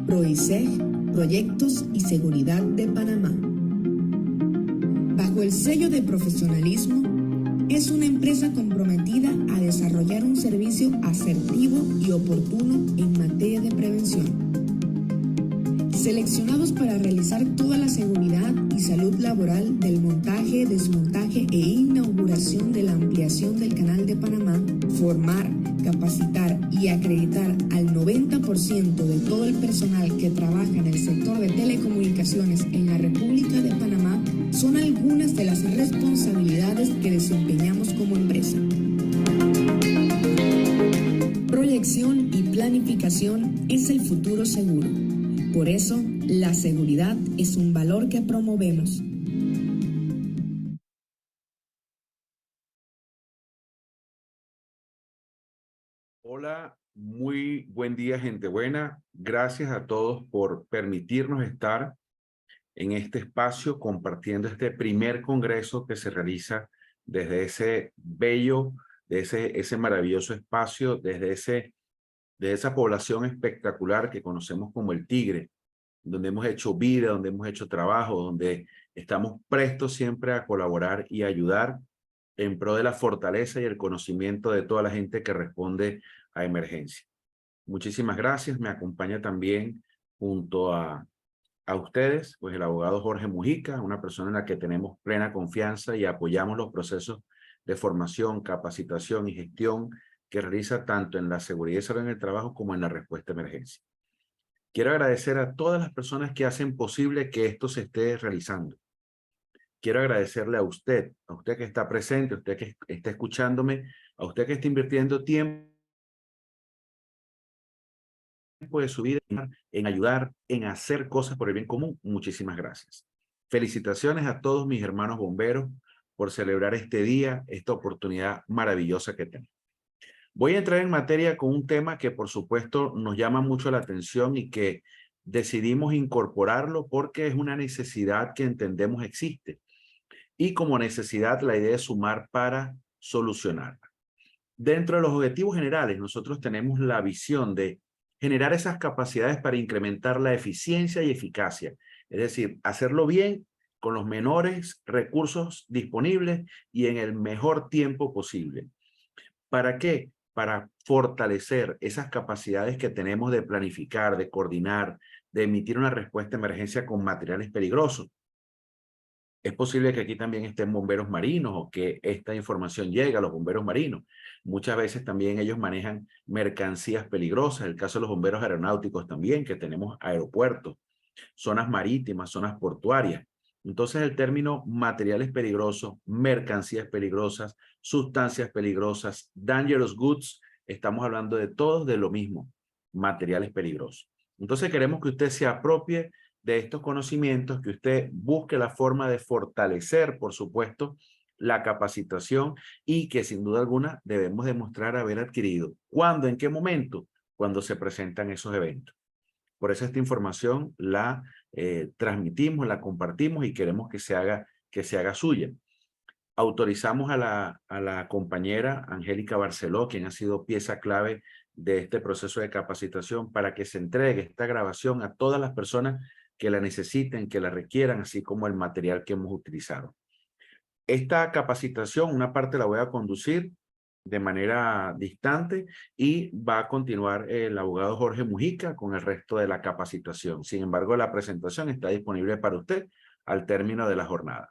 PROISEG, Proyectos y Seguridad de Panamá. Bajo el sello de profesionalismo, es una empresa comprometida a desarrollar un servicio asertivo y oportuno en materia de prevención. Seleccionados para realizar toda la seguridad y salud laboral del montaje, desmontaje e inauguración de la ampliación del Canal de Panamá, formar, capacitar y acreditar al 90% de todo el personal que trabaja en el sector de telecomunicaciones en la República de Panamá son algunas de las responsabilidades que desempeñamos como empresa. Proyección y planificación es el futuro seguro. Por eso, la seguridad es un valor que promovemos. Hola, muy buen día, gente buena. Gracias a todos por permitirnos estar en este espacio compartiendo este primer congreso que se realiza desde ese bello, de ese maravilloso espacio, de esa población espectacular que conocemos como el Tigre, donde hemos hecho vida, donde hemos hecho trabajo, donde estamos prestos siempre a colaborar y ayudar en pro de la fortaleza y el conocimiento de toda la gente que responde a emergencia. Muchísimas gracias. Me acompaña también junto a ustedes, pues el abogado Jorge Mujica, una persona en la que tenemos plena confianza y apoyamos los procesos de formación, capacitación y gestión que realiza tanto en la seguridad y salud en el trabajo como en la respuesta a emergencia. Quiero agradecer a todas las personas que hacen posible que esto se esté realizando. Quiero agradecerle a usted que está presente, a usted que está escuchándome, a usted que está invirtiendo tiempo de su vida en ayudar, en hacer cosas por el bien común. Muchísimas gracias. Felicitaciones a todos mis hermanos bomberos por celebrar este día, esta oportunidad maravillosa que tenemos. Voy a entrar en materia con un tema que por supuesto nos llama mucho la atención y que decidimos incorporarlo porque es una necesidad que entendemos existe. Y como necesidad, la idea es sumar para solucionarla. Dentro de los objetivos generales, nosotros tenemos la visión de generar esas capacidades para incrementar la eficiencia y eficacia. Es decir, hacerlo bien con los menores recursos disponibles y en el mejor tiempo posible. ¿Para qué? Para fortalecer esas capacidades que tenemos de planificar, de coordinar, de emitir una respuesta a emergencia con materiales peligrosos. Es posible que aquí también estén bomberos marinos o que esta información llegue a los bomberos marinos. Muchas veces también ellos manejan mercancías peligrosas. El caso de los bomberos aeronáuticos también, que tenemos aeropuertos, zonas marítimas, zonas portuarias. Entonces el término materiales peligrosos, mercancías peligrosas, sustancias peligrosas, dangerous goods, estamos hablando de todos de lo mismo, materiales peligrosos. Entonces queremos que usted se apropie de estos conocimientos, que usted busque la forma de fortalecer, por supuesto, la capacitación y que sin duda alguna debemos demostrar haber adquirido. ¿Cuándo? ¿En qué momento? Cuando se presentan esos eventos. Por eso esta información la transmitimos, la compartimos y queremos que se haga suya. Autorizamos a la compañera Angélica Barceló, quien ha sido pieza clave de este proceso de capacitación, para que se entregue esta grabación a todas las personas que la necesiten, que la requieran, así como el material que hemos utilizado. Esta capacitación, una parte la voy a conducir de manera distante y va a continuar el abogado Jorge Mujica con el resto de la capacitación. Sin embargo, la presentación está disponible para usted al término de la jornada.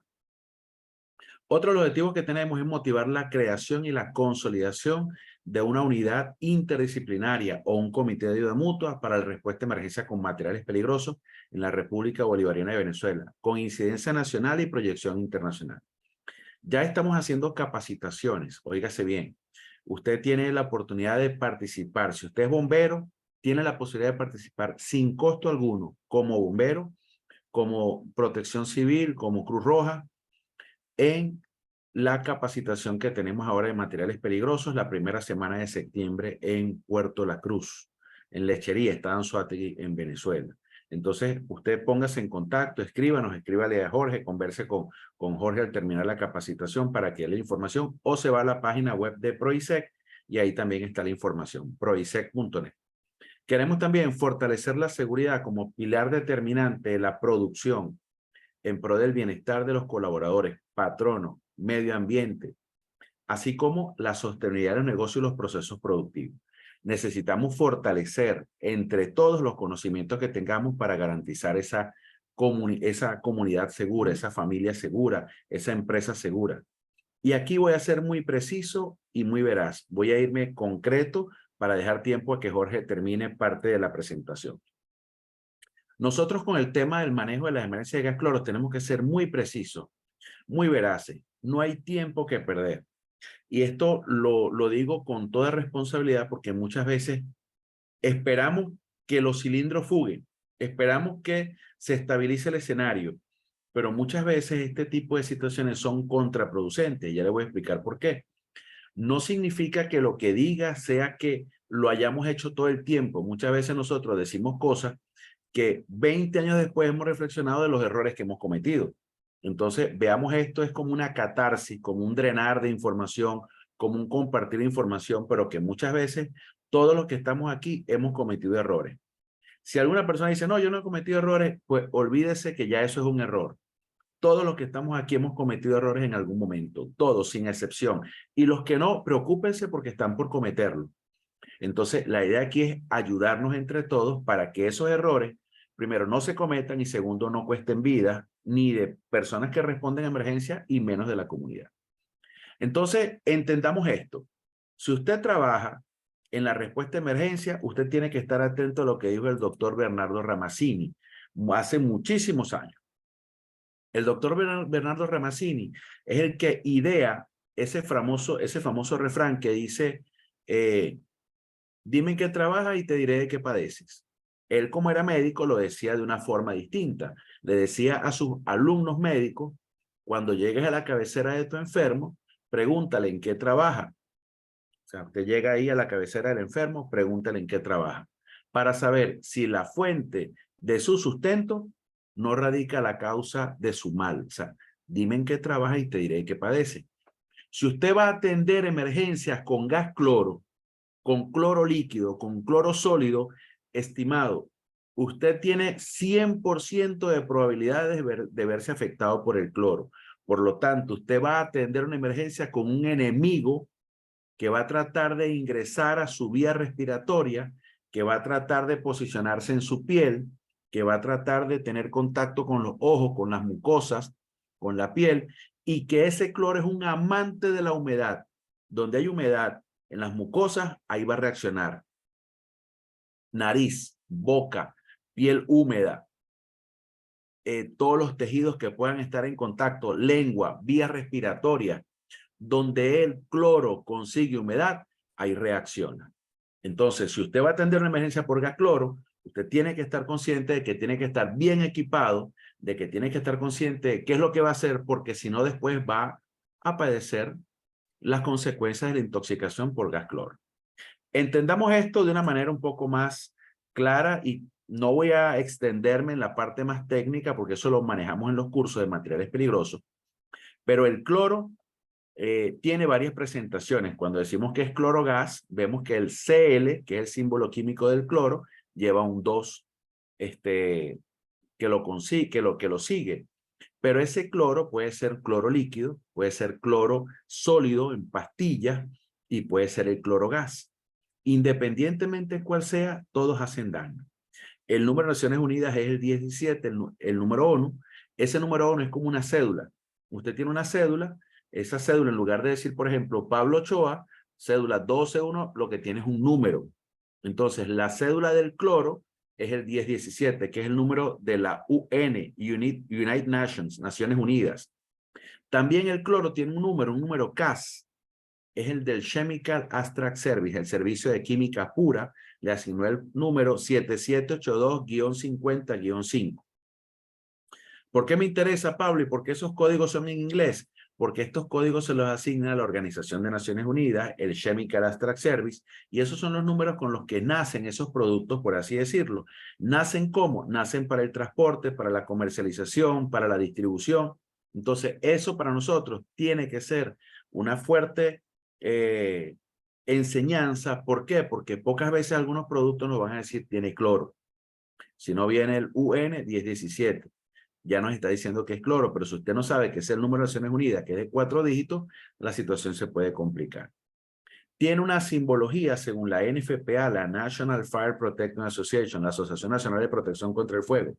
Otro de los objetivos que tenemos es motivar la creación y la consolidación de una unidad interdisciplinaria o un comité de ayuda mutua para la respuesta a emergencia con materiales peligrosos en la República Bolivariana de Venezuela, con incidencia nacional y proyección internacional. Ya estamos haciendo capacitaciones, óigase bien. Usted tiene la oportunidad de participar. Si usted es bombero, tiene la posibilidad de participar sin costo alguno, como bombero, como protección civil, como Cruz Roja, en la capacitación que tenemos ahora de materiales peligrosos, la primera semana de septiembre en Puerto La Cruz, en Lechería, está Anzoátegui, en Venezuela. Entonces, usted póngase en contacto, escríbale a Jorge, converse con Jorge al terminar la capacitación para que dé la información, o se va a la página web de PROISEC y ahí también está la información, proisec.net. Queremos también fortalecer la seguridad como pilar determinante de la producción en pro del bienestar de los colaboradores, patronos, medio ambiente, así como la sostenibilidad de los negocios y los procesos productivos. Necesitamos fortalecer entre todos los conocimientos que tengamos para garantizar esa comunidad segura, esa familia segura, esa empresa segura. Y aquí voy a ser muy preciso y muy veraz. Voy a irme concreto para dejar tiempo a que Jorge termine parte de la presentación. Nosotros con el tema del manejo de las emergencias de gas cloro tenemos que ser muy precisos, muy veraces. No hay tiempo que perder. Y esto lo digo con toda responsabilidad porque muchas veces esperamos que los cilindros fuguen, esperamos que se estabilice el escenario, pero muchas veces este tipo de situaciones son contraproducentes. Ya le voy a explicar por qué. No significa que lo que diga sea que lo hayamos hecho todo el tiempo. Muchas veces nosotros decimos cosas que 20 años después hemos reflexionado de los errores que hemos cometido. Entonces, veamos esto es como una catarsis, como un drenar de información, como un compartir información, pero que muchas veces todos los que estamos aquí hemos cometido errores. Si alguna persona dice, no, yo no he cometido errores, pues olvídese que ya eso es un error. Todos los que estamos aquí hemos cometido errores en algún momento, todos sin excepción. Y los que no, preocúpense porque están por cometerlo. Entonces, la idea aquí es ayudarnos entre todos para que esos errores, primero, no se cometan y segundo, no cuesten vidas ni de personas que responden a emergencia y menos de la comunidad. Entonces, entendamos esto. Si usted trabaja en la respuesta a emergencia, usted tiene que estar atento a lo que dijo el doctor Bernardo Ramazzini hace muchísimos años. El doctor Bernardo Ramazzini es el que idea ese famoso refrán que dice, dime en qué trabajas y te diré de qué padeces. Él, como era médico, lo decía de una forma distinta. Le decía a sus alumnos médicos, cuando llegues a la cabecera de tu enfermo, pregúntale en qué trabaja. O sea, usted llega ahí a la cabecera del enfermo, pregúntale en qué trabaja, para saber si la fuente de su sustento no radica la causa de su mal. O sea, dime en qué trabaja y te diré qué padece. Si usted va a atender emergencias con gas cloro, con cloro líquido, con cloro sólido, estimado, usted tiene 100% de probabilidades de verse afectado por el cloro. Por lo tanto, usted va a atender una emergencia con un enemigo que va a tratar de ingresar a su vía respiratoria, que va a tratar de posicionarse en su piel, que va a tratar de tener contacto con los ojos, con las mucosas, con la piel, y que ese cloro es un amante de la humedad. Donde hay humedad en las mucosas, ahí va a reaccionar. Nariz, boca, piel húmeda, todos los tejidos que puedan estar en contacto, lengua, vía respiratoria, donde el cloro consigue humedad, ahí reacciona. Entonces, si usted va a atender una emergencia por gas cloro, usted tiene que estar consciente de que tiene que estar bien equipado, de que tiene que estar consciente de qué es lo que va a hacer, porque si no después va a padecer las consecuencias de la intoxicación por gas cloro. Entendamos esto de una manera un poco más clara y no voy a extenderme en la parte más técnica porque eso lo manejamos en los cursos de materiales peligrosos, pero el cloro tiene varias presentaciones. Cuando decimos que es cloro gas, vemos que el Cl, que es el símbolo químico del cloro, lleva un 2 que lo sigue. Pero ese cloro puede ser cloro líquido, puede ser cloro sólido en pastillas y puede ser el clorogas. Independientemente cuál sea, todos hacen daño. El número de Naciones Unidas es el 17, el número ONU. Ese número ONU es como una cédula. Usted tiene una cédula, esa cédula, en lugar de decir, por ejemplo, Pablo Ochoa, cédula 121, lo que tiene es un número. Entonces, la cédula del cloro es el 1017, que es el número de la UN, United Nations, Naciones Unidas. También el cloro tiene un número CAS, es el del Chemical Abstract Service, el servicio de química pura, le asignó el número 7782-50-5. ¿Por qué me interesa, Pablo? ¿Y por qué esos códigos son en inglés? Porque estos códigos se los asigna la Organización de Naciones Unidas, el Chemical Abstract Service, y esos son los números con los que nacen esos productos, por así decirlo. ¿Nacen cómo? Nacen para el transporte, para la comercialización, para la distribución. Entonces, eso para nosotros tiene que ser una fuerte enseñanza. ¿Por qué? Porque pocas veces algunos productos nos van a decir tiene cloro. Si no viene el UN 1017, ya nos está diciendo que es cloro, pero si usted no sabe que es el número de Naciones Unidas, que es de 4 dígitos, la situación se puede complicar. Tiene una simbología según la NFPA, la National Fire Protection Association, la Asociación Nacional de Protección contra el Fuego,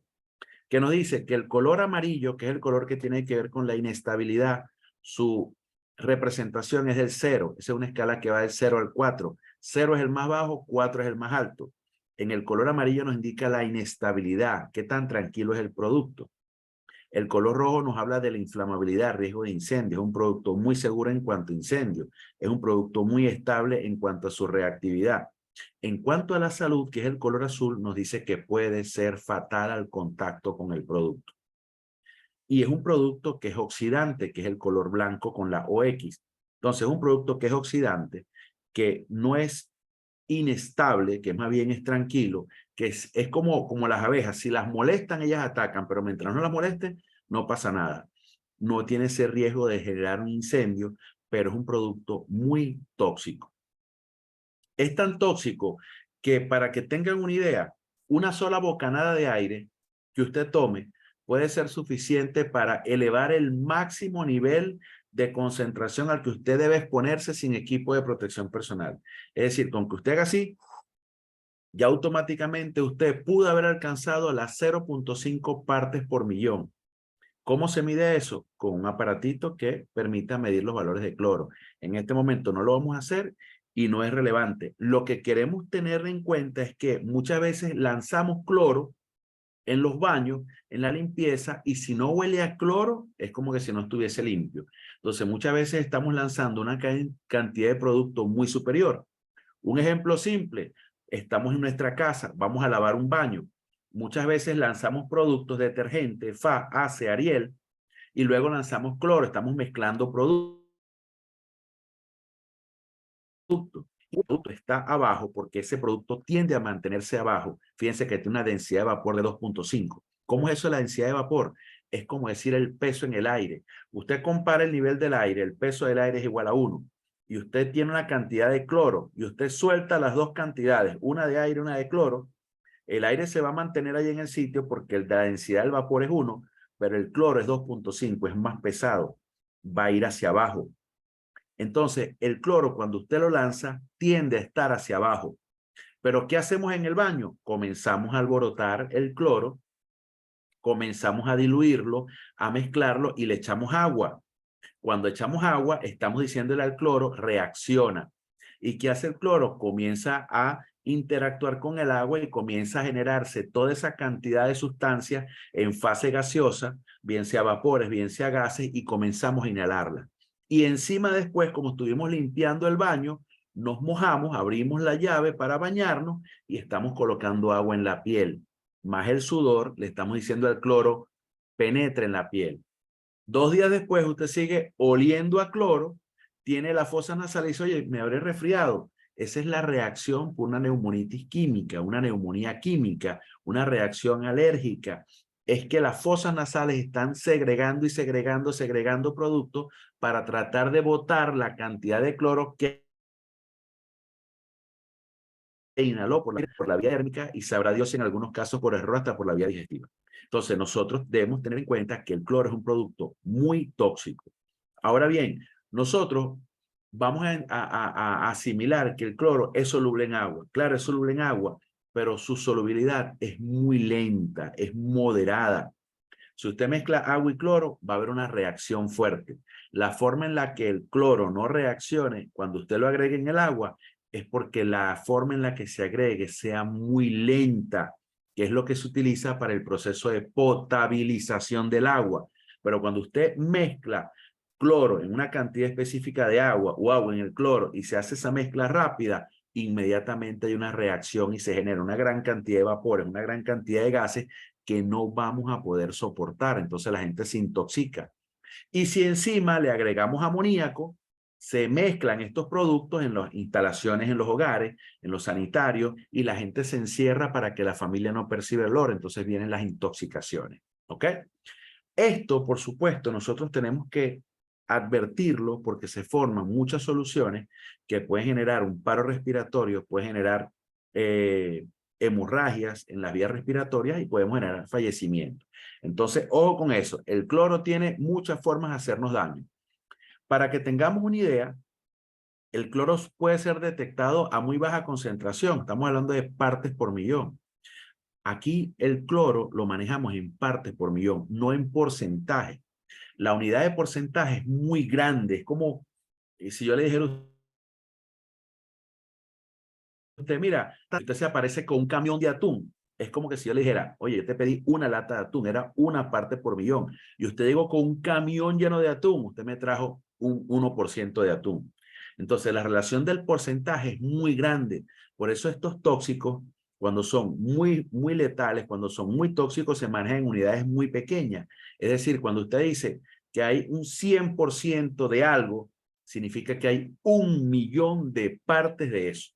que nos dice que el color amarillo, que es el color que tiene que ver con la inestabilidad, su representación es del 0. Esa es una escala que va del 0 al 4. 0 es el más bajo, 4 es el más alto. En el color amarillo nos indica la inestabilidad, qué tan tranquilo es el producto. El color rojo nos habla de la inflamabilidad, riesgo de incendio. Es un producto muy seguro en cuanto a incendio. Es un producto muy estable en cuanto a su reactividad. En cuanto a la salud, que es el color azul, nos dice que puede ser fatal al contacto con el producto. Y es un producto que es oxidante, que es el color blanco con la OX. Entonces, es un producto que es oxidante, que no es inestable, que más bien es tranquilo, que es como las abejas. Si las molestan, ellas atacan, pero mientras no las molesten, no pasa nada. No tiene ese riesgo de generar un incendio, pero es un producto muy tóxico. Es tan tóxico que, para que tengan una idea, una sola bocanada de aire que usted tome puede ser suficiente para elevar el máximo nivel de concentración al que usted debe exponerse sin equipo de protección personal. Es decir, con que usted haga así, ya automáticamente usted pudo haber alcanzado las 0.5 partes por millón. ¿Cómo se mide eso? Con un aparatito que permita medir los valores de cloro. En este momento no lo vamos a hacer y no es relevante. Lo que queremos tener en cuenta es que muchas veces lanzamos cloro en los baños, en la limpieza, y si no huele a cloro, es como que si no estuviese limpio. Entonces, muchas veces estamos lanzando una cantidad de producto muy superior. Un ejemplo simple, estamos en nuestra casa, vamos a lavar un baño. Muchas veces lanzamos productos, detergente, Fa, Ace, Ariel, y luego lanzamos cloro, estamos mezclando productos. El producto está abajo porque ese producto tiende a mantenerse abajo. Fíjense que tiene una densidad de vapor de 2.5. ¿Cómo es eso la densidad de vapor? Es como decir el peso en el aire. Usted compara el nivel del aire, el peso del aire es igual a 1. Y usted tiene una cantidad de cloro y usted suelta las dos cantidades, una de aire y una de cloro. El aire se va a mantener ahí en el sitio porque la densidad del vapor es 1, pero el cloro es 2.5, es más pesado. Va a ir hacia abajo. Entonces, el cloro, cuando usted lo lanza, tiende a estar hacia abajo. Pero, ¿qué hacemos en el baño? Comenzamos a alborotar el cloro, comenzamos a diluirlo, a mezclarlo y le echamos agua. Cuando echamos agua, estamos diciéndole al cloro, reacciona. ¿Y qué hace el cloro? Comienza a interactuar con el agua y comienza a generarse toda esa cantidad de sustancias en fase gaseosa, bien sea vapores, bien sea gases, y comenzamos a inhalarla. Y encima después, como estuvimos limpiando el baño, nos mojamos, abrimos la llave para bañarnos y estamos colocando agua en la piel. Más el sudor, le estamos diciendo al cloro, penetra en la piel. 2 días después usted sigue oliendo a cloro, tiene la fosa nasal y dice, oye, me habré resfriado. Esa es la reacción por una neumonitis química, una neumonía química, una reacción alérgica. Es que las fosas nasales están segregando y segregando productos para tratar de botar la cantidad de cloro que inhaló por la vía térmica y sabrá Dios en algunos casos por error hasta por la vía digestiva. Entonces nosotros debemos tener en cuenta que el cloro es un producto muy tóxico. Ahora bien, nosotros vamos a asimilar que el cloro es soluble en agua. Claro, es soluble en agua, pero su solubilidad es muy lenta, es moderada. Si usted mezcla agua y cloro, va a haber una reacción fuerte. La forma en la que el cloro no reaccione cuando usted lo agregue en el agua es porque la forma en la que se agregue sea muy lenta, que es lo que se utiliza para el proceso de potabilización del agua. Pero cuando usted mezcla cloro en una cantidad específica de agua o agua en el cloro y se hace esa mezcla rápida, inmediatamente hay una reacción y se genera una gran cantidad de vapores, una gran cantidad de gases que no vamos a poder soportar. Entonces la gente se intoxica. Y si encima le agregamos amoníaco, se mezclan estos productos en las instalaciones, en los hogares, en los sanitarios, y la gente se encierra para que la familia no perciba el olor. Entonces vienen las intoxicaciones. ¿Ok? Esto, por supuesto, nosotros tenemos que advertirlo porque se forman muchas soluciones que pueden generar un paro respiratorio, pueden generar hemorragias en las vías respiratorias y podemos generar fallecimiento. Entonces, ojo con eso. El cloro tiene muchas formas de hacernos daño. Para que tengamos una idea, el cloro puede ser detectado a muy baja concentración. Estamos hablando de partes por millón. Aquí el cloro lo manejamos en partes por millón, no en porcentaje. La unidad de porcentaje es muy grande. Es como si yo le dijera a usted, mira, usted se aparece con un camión de atún. Es como que si yo le dijera, oye, yo te pedí una lata de atún, era una parte por millón. Y usted llegó con un camión lleno de atún, usted me trajo un 1% de atún. Entonces, la relación del porcentaje es muy grande. Por eso estos tóxicos, cuando son muy letales, cuando son muy tóxicos, se manejan en unidades muy pequeñas. Es decir, cuando usted dice que hay un 100% de algo, significa que hay 1.000.000 de partes de eso.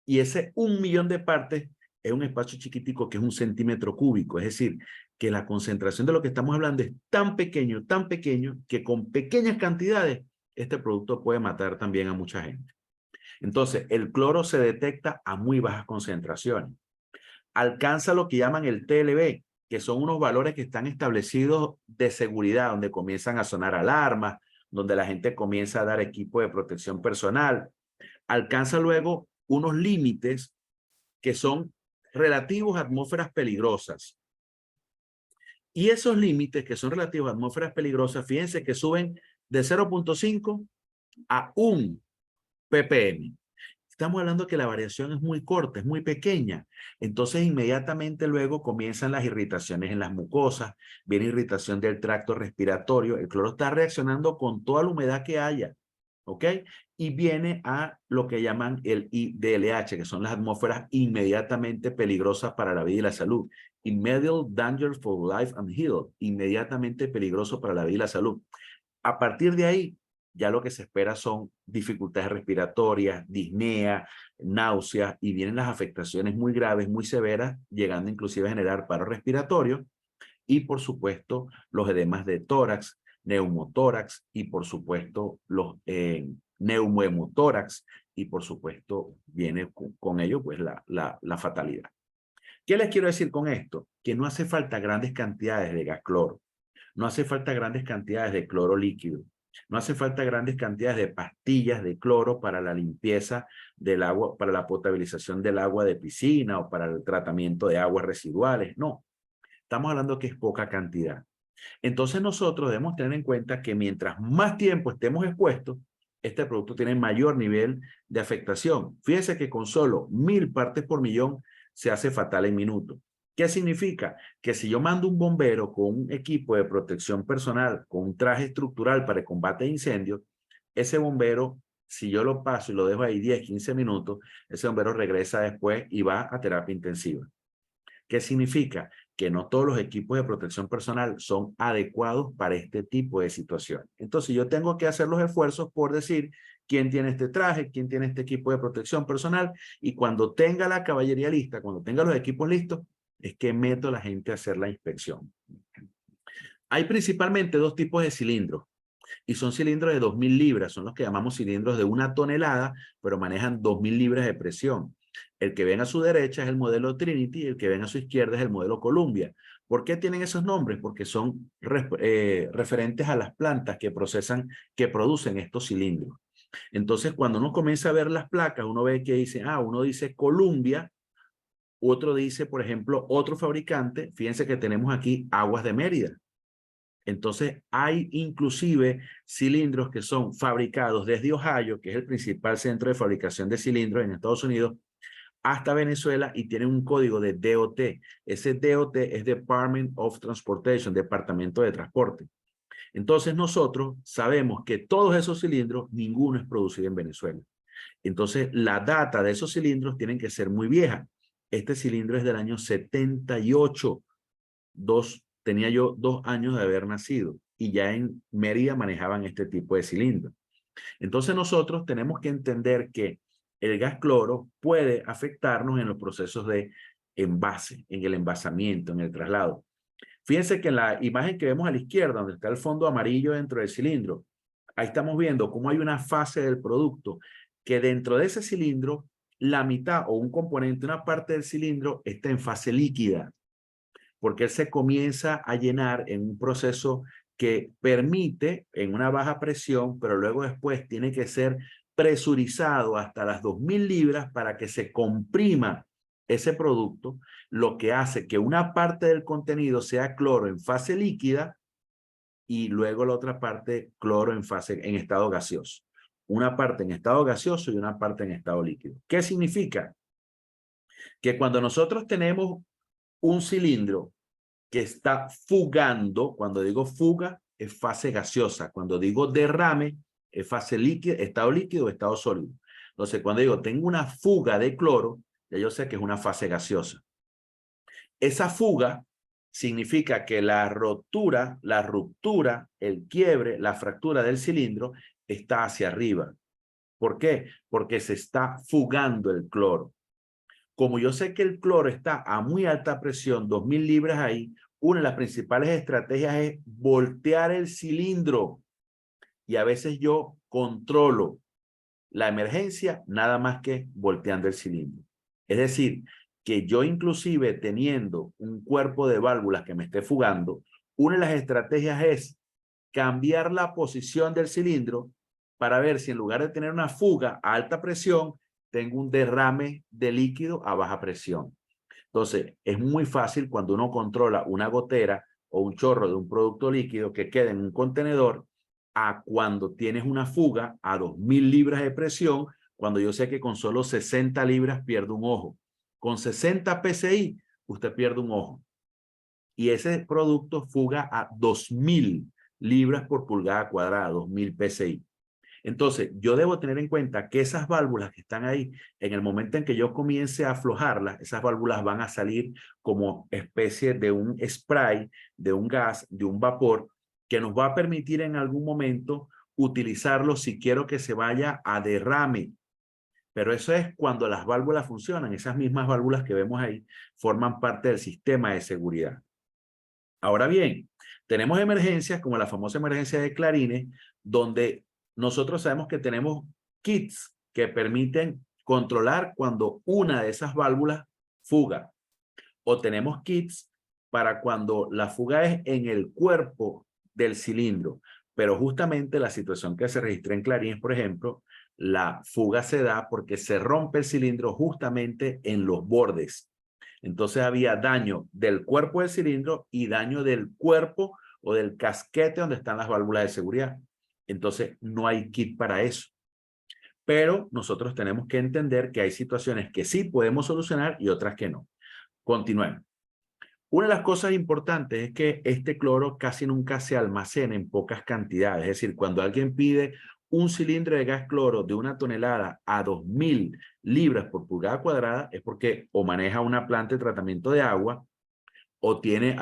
Y ese 1.000.000 de partes es un espacio chiquitico que es 1 centímetro cúbico. Es decir, que la concentración de lo que estamos hablando es tan pequeño, que con pequeñas cantidades este producto puede matar también a mucha gente. Entonces, el cloro se detecta a muy bajas concentraciones. Alcanza lo que llaman el TLB, que son unos valores que están establecidos de seguridad, donde comienzan a sonar alarmas, donde la gente comienza a dar equipo de protección personal. Alcanza luego unos límites que son relativos a atmósferas peligrosas. Y esos límites que son relativos a atmósferas peligrosas, fíjense que suben de 0.5 a 1 ppm. Estamos hablando que la variación es muy corta, es muy pequeña. Entonces, inmediatamente luego comienzan las irritaciones en las mucosas, viene irritación del tracto respiratorio. El cloro está reaccionando con toda la humedad que haya, ¿ok? Y viene a lo que llaman el IDLH, que son las atmósferas inmediatamente peligrosas para la vida y la salud. Immediate danger for life and health. Inmediatamente peligroso para la vida y la salud. A partir de ahí, ya lo que se espera son dificultades respiratorias, disnea, náuseas, y vienen las afectaciones muy graves, muy severas, llegando inclusive a generar paro respiratorio y, por supuesto, los edemas de tórax, neumotórax y, por supuesto, los neumohemotórax y, por supuesto, viene con ello pues la fatalidad. ¿Qué les quiero decir con esto? Que no hace falta grandes cantidades de gas cloro. No hace falta grandes cantidades de cloro líquido. No hace falta grandes cantidades de pastillas de cloro para la limpieza del agua, para la potabilización del agua de piscina o para el tratamiento de aguas residuales. No, estamos hablando que es poca cantidad. Entonces nosotros debemos tener en cuenta que mientras más tiempo estemos expuestos, este producto tiene mayor nivel de afectación. Fíjense que con solo 1.000 partes por millón se hace fatal en minutos. ¿Qué significa? Que si yo mando un bombero con un equipo de protección personal, con un traje estructural para el combate de incendios, ese bombero, si yo lo paso y lo dejo ahí 10, 15 minutos, ese bombero regresa después y va a terapia intensiva. ¿Qué significa? Que no todos los equipos de protección personal son adecuados para este tipo de situación. Entonces yo tengo que hacer los esfuerzos por decir quién tiene este traje, quién tiene este equipo de protección personal, y cuando tenga la caballería lista, cuando tenga los equipos listos, es que meto a la gente a hacer la inspección. Hay principalmente dos tipos de cilindros, y son cilindros de 2.000 libras, son los que llamamos cilindros de 1 tonelada, pero manejan 2.000 libras de presión. El que ven a su derecha es el modelo Trinity y el que ven a su izquierda es el modelo Columbia. ¿Por qué tienen esos nombres? Porque son referentes a las plantas que producen estos cilindros. Entonces, cuando uno comienza a ver las placas, uno ve que dice, uno dice Columbia, otro dice, por ejemplo, otro fabricante. Fíjense que tenemos aquí Aguas de Mérida. Entonces, hay inclusive cilindros que son fabricados desde Ohio, que es el principal centro de fabricación de cilindros en Estados Unidos, hasta Venezuela, y tienen un código de DOT. Ese DOT es Department of Transportation, Departamento de Transporte. Entonces, nosotros sabemos que todos esos cilindros, ninguno es producido en Venezuela. Entonces, la data de esos cilindros tienen que ser muy vieja. Este cilindro es del año 78. Tenía yo 2 años de haber nacido y ya en Mérida manejaban este tipo de cilindros. Entonces nosotros tenemos que entender que el gas cloro puede afectarnos en los procesos de envase, en el envasamiento, en el traslado. Fíjense que en la imagen que vemos a la izquierda, donde está el fondo amarillo dentro del cilindro, ahí estamos viendo cómo hay una fase del producto que dentro de ese cilindro, la mitad o un componente, una parte del cilindro está en fase líquida, porque él se comienza a llenar en un proceso que permite en una baja presión, pero luego después tiene que ser presurizado hasta las 2000 libras para que se comprima ese producto, lo que hace que una parte del contenido sea cloro en fase líquida y luego la otra parte cloro en estado gaseoso. Una parte en estado gaseoso y una parte en estado líquido. ¿Qué significa? Que cuando nosotros tenemos un cilindro que está fugando, cuando digo fuga, es fase gaseosa. Cuando digo derrame, es fase líquida, estado líquido o estado sólido. Entonces, cuando digo tengo una fuga de cloro, ya yo sé que es una fase gaseosa. Esa fuga significa que la ruptura, el quiebre, la fractura del cilindro está hacia arriba. ¿Por qué? Porque se está fugando el cloro. Como yo sé que el cloro está a muy alta presión, 2000 libras ahí, una de las principales estrategias es voltear el cilindro. Y a veces yo controlo la emergencia nada más que volteando el cilindro. Es decir, que yo inclusive teniendo un cuerpo de válvulas que me esté fugando, una de las estrategias es cambiar la posición del cilindro para ver si en lugar de tener una fuga a alta presión, tengo un derrame de líquido a baja presión. Entonces, es muy fácil cuando uno controla una gotera o un chorro de un producto líquido que quede en un contenedor a cuando tienes una fuga a 2000 libras de presión, cuando yo sé que con solo 60 libras pierdo un ojo. Con 60 PSI, usted pierde un ojo. Y ese producto fuga a 2000 libras por pulgada cuadrada, 2000 PSI. Entonces, yo debo tener en cuenta que esas válvulas que están ahí, en el momento en que yo comience a aflojarlas, esas válvulas van a salir como especie de un spray, de un gas, de un vapor, que nos va a permitir en algún momento utilizarlo si quiero que se vaya a derrame. Pero eso es cuando las válvulas funcionan. Esas mismas válvulas que vemos ahí forman parte del sistema de seguridad. Ahora bien, tenemos emergencias como la famosa emergencia de Clarines, donde nosotros sabemos que tenemos kits que permiten controlar cuando una de esas válvulas fuga. O tenemos kits para cuando la fuga es en el cuerpo del cilindro. Pero justamente la situación que se registra en Clarines, por ejemplo, la fuga se da porque se rompe el cilindro justamente en los bordes. Entonces había daño del cuerpo del cilindro y daño del cuerpo o del casquete donde están las válvulas de seguridad. Entonces no hay kit para eso. Pero nosotros tenemos que entender que hay situaciones que sí podemos solucionar y otras que no. Continuemos. Una de las cosas importantes es que este cloro casi nunca se almacena en pocas cantidades. Es decir, cuando alguien pide un cilindro de gas cloro de 1 tonelada a 2000 libras por pulgada cuadrada, es porque o maneja una planta de tratamiento de agua o tiene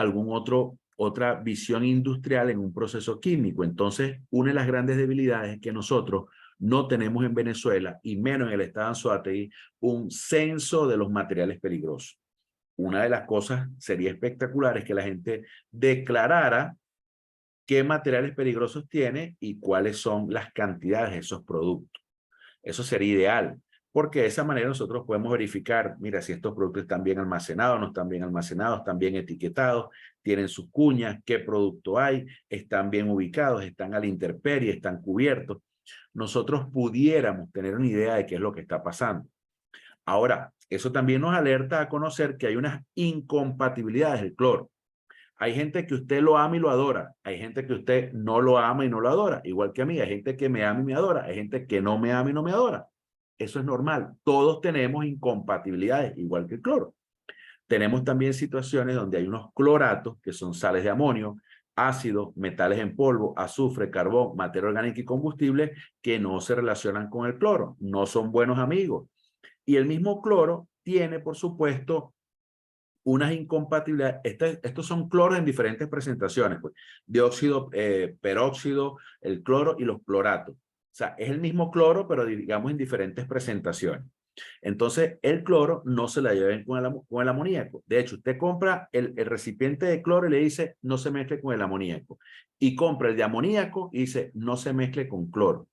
otra visión industrial en un proceso químico. Entonces, una de las grandes debilidades es que nosotros no tenemos en Venezuela, y menos en el estado de Anzoátegui, un censo de los materiales peligrosos. Una de las cosas sería espectacular es que la gente declarara qué materiales peligrosos tiene y cuáles son las cantidades de esos productos. Eso sería ideal, porque de esa manera nosotros podemos verificar, mira, si estos productos están bien almacenados, no están bien almacenados, están bien etiquetados, tienen sus cuñas, qué producto hay, están bien ubicados, están a la intemperie, están cubiertos. nosotros pudiéramos tener una idea de qué es lo que está pasando. Ahora, eso también nos alerta a conocer que hay unas incompatibilidades del cloro. Hay gente que usted lo ama y lo adora. Hay gente que usted no lo ama y no lo adora. Igual que a mí. Hay gente que me ama y me adora. Hay gente que no me ama y no me adora. Eso es normal. Todos tenemos incompatibilidades, igual que el cloro. Tenemos también situaciones donde hay unos cloratos, que son sales de amonio, ácidos, metales en polvo, azufre, carbón, materia orgánica y combustible, que no se relacionan con el cloro. No son buenos amigos. Y el mismo cloro tiene, por supuesto, unas incompatibilidades. Estos son cloros en diferentes presentaciones, pues. Dióxido, peróxido, el cloro y los cloratos. O sea, es el mismo cloro, pero digamos en diferentes presentaciones. Entonces, el cloro no se la lleven con el amoníaco. De hecho, usted compra el recipiente de cloro y le dice no se mezcle con el amoníaco. Y compra el de amoníaco y dice no se mezcle con cloro.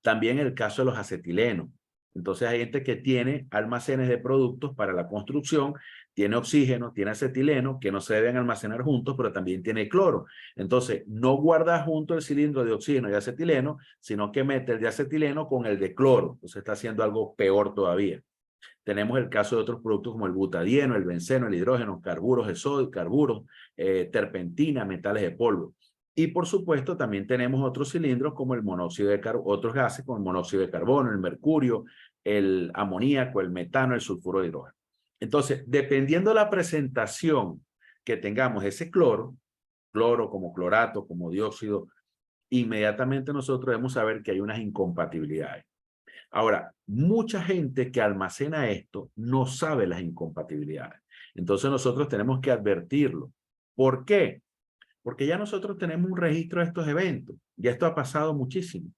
También el caso de los acetilenos. Entonces hay gente que tiene almacenes de productos para la construcción, tiene oxígeno, tiene acetileno, que no se deben almacenar juntos, pero también tiene cloro. Entonces no guarda junto el cilindro de oxígeno y acetileno, sino que mete el de acetileno con el de cloro. Entonces está haciendo algo peor todavía. Tenemos el caso de otros productos como el butadieno, el benceno, el hidrógeno, carburos de sodio, carburos, terpentina, metales de polvo. Y por supuesto también tenemos otros cilindros como el monóxido de carbono, otros gases como el monóxido de carbono, el mercurio, el amoníaco, el metano, el sulfuro de hidrógeno. Entonces, dependiendo de la presentación que tengamos ese cloro como clorato, como dióxido, inmediatamente nosotros debemos saber que hay unas incompatibilidades. Ahora, mucha gente que almacena esto no sabe las incompatibilidades. Entonces nosotros tenemos que advertirlo. ¿Por qué? Porque ya nosotros tenemos un registro de estos eventos. Ya esto ha pasado muchísimo.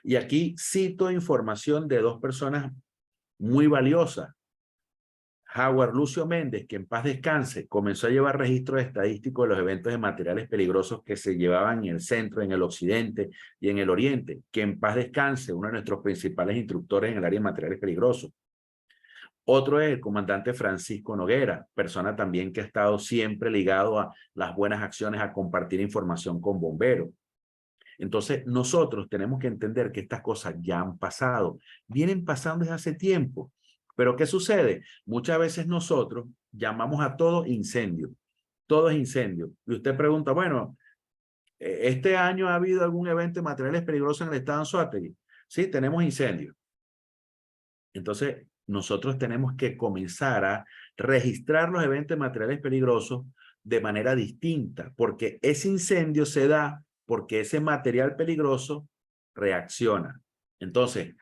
Y aquí cito información de dos personas muy valiosas. Howard Lucio Méndez, que en paz descanse, comenzó a llevar registros estadísticos de los eventos de materiales peligrosos que se llevaban en el centro, en el occidente y en el oriente. Que en paz descanse, uno de nuestros principales instructores en el área de materiales peligrosos. Otro es el comandante Francisco Noguera, persona también que ha estado siempre ligado a las buenas acciones, a compartir información con bomberos. Entonces, nosotros tenemos que entender que estas cosas ya han pasado, vienen pasando desde hace tiempo. Pero ¿qué sucede? Muchas veces nosotros llamamos a todo incendio. Todo es incendio. Y usted pregunta, bueno, ¿este año ha habido algún evento de materiales peligrosos en el estado de Anzoátegui? Sí, tenemos incendio. Entonces, nosotros tenemos que comenzar a registrar los eventos de materiales peligrosos de manera distinta, porque ese incendio se da porque ese material peligroso reacciona. Entonces,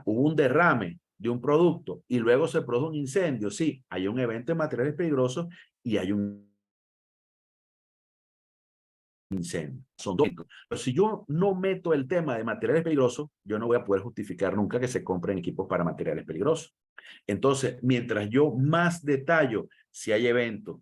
hubo un derrame de un producto y luego se produjo un incendio. Sí, hay un evento de materiales peligrosos y hay un incendio. Son dos. Pero si yo no meto el tema de materiales peligrosos, yo no voy a poder justificar nunca que se compren equipos para materiales peligrosos. Entonces, mientras yo más detallo, si hay eventos,